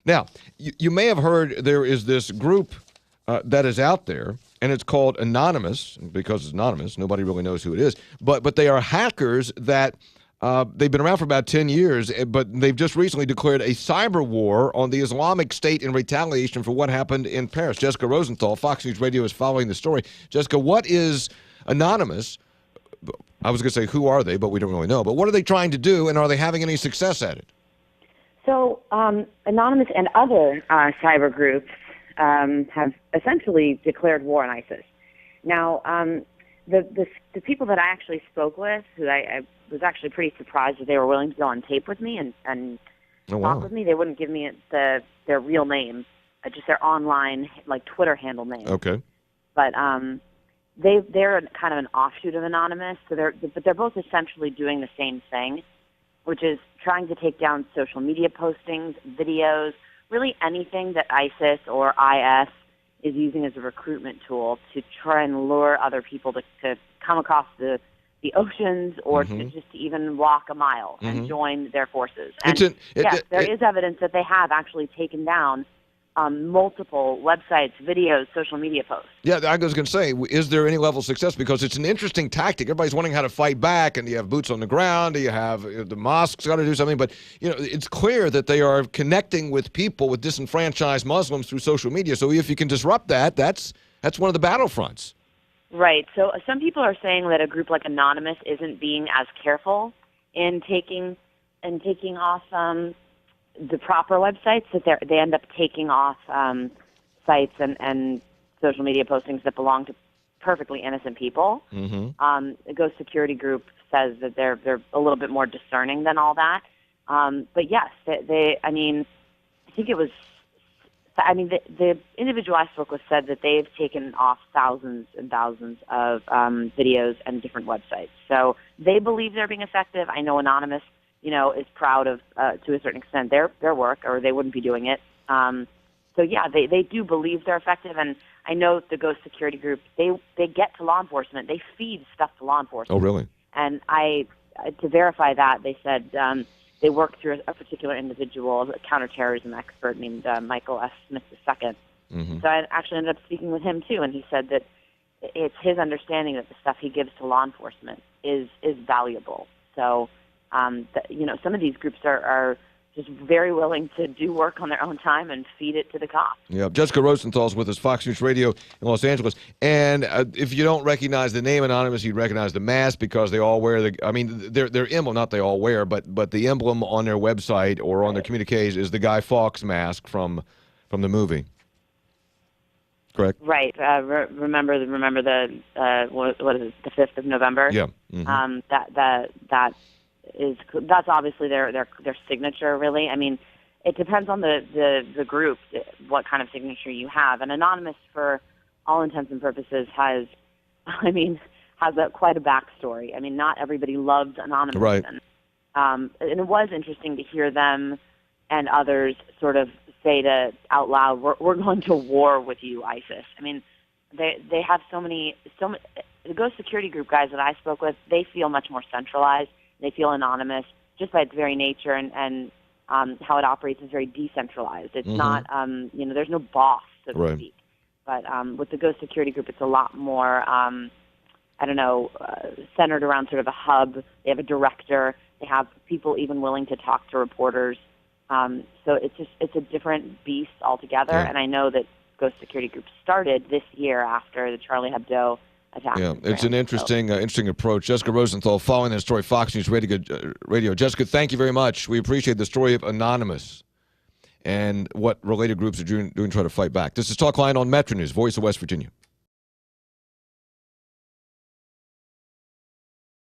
Now, you may have heard there is this group that is out there, and it's called Anonymous. Because it's anonymous, nobody really knows who it is. But they are hackers that they've been around for about 10 years, but they've just recently declared a cyber war on the Islamic State in retaliation for what happened in Paris. Jessica Rosenthal, Fox News Radio, is following the story. Jessica, what is Anonymous? I was going to say, who are they? But we don't really know. But what are they trying to do, and are they having any success at it? So Anonymous and other cyber groups have essentially declared war on ISIS. Now, the people that I actually spoke with, who I was actually pretty surprised that they were willing to go on tape with me and talk with me. They wouldn't give me their real name, just their online, like, Twitter handle name. Okay. But they're kind of an offshoot of Anonymous, so they're both essentially doing the same thing, which is trying to take down social media postings, videos, really anything that ISIS or IS is using as a recruitment tool to try and lure other people to come across the oceans or to just even walk a mile and join their forces. And yes, there is evidence that they have actually taken down multiple websites, videos, social media posts. Yeah, I was going to say, is there any level of success? Because it's an interesting tactic. Everybody's wondering how to fight back, and you have boots on the ground, you have the mosques got to do something, but it's clear that they are connecting with people, with disenfranchised Muslims through social media. So if you can disrupt that, that's one of the battlefronts. Right. So some people are saying that a group like Anonymous isn't being as careful in taking off the proper websites, that they end up taking off sites and social media postings that belong to perfectly innocent people. The Ghost Security Group says that they're a little bit more discerning than all that. But yes, the individual I spoke with said that they've taken off thousands and thousands of videos and different websites. So they believe they're being effective. I know Anonymous, is proud of, to a certain extent, their work, or they wouldn't be doing it. So yeah, they do believe they're effective, and I know the Ghost Security Group, they get to law enforcement. They feed stuff to law enforcement. Oh, really? And to verify that, they said they worked through a particular individual, a counterterrorism expert named Michael S. Smith II. So I actually ended up speaking with him too, and he said that it's his understanding that the stuff he gives to law enforcement is valuable. So some of these groups are just very willing to do work on their own time and feed it to the cops. Yeah, Jessica Rosenthal's with us, Fox News Radio in Los Angeles. And if you don't recognize the name Anonymous, you'd recognize the mask, because they all wear their emblem, not they all wear, but the emblem on their website or on their communiques is the Guy Fawkes mask from the movie. Correct? Right. Remember the what is it, the 5th of November? Yeah. That's obviously their signature, really. I mean, it depends on the group, what kind of signature you have. And Anonymous, for all intents and purposes, has quite a backstory. I mean, not everybody loves Anonymous. Right. And it was interesting to hear them and others sort of say out loud, we're going to war with you, ISIS. I mean, they have so many. The Ghost Security Group guys that I spoke with, they feel much more centralized. They feel Anonymous just by its very nature, and how it operates is very decentralized. It's not, there's no boss, so to speak. But with the Ghost Security Group, it's a lot more, centered around sort of a hub. They have a director. They have people even willing to talk to reporters. So it's a different beast altogether. Yeah. And I know that Ghost Security Group started this year after the Charlie Hebdo attack. Yeah, it's an interesting approach. Jessica Rosenthal, following that story, Fox News Radio. Jessica, thank you very much. We appreciate the story of Anonymous and what related groups are doing to try to fight back. This is Talkline on Metro News, Voice of West Virginia.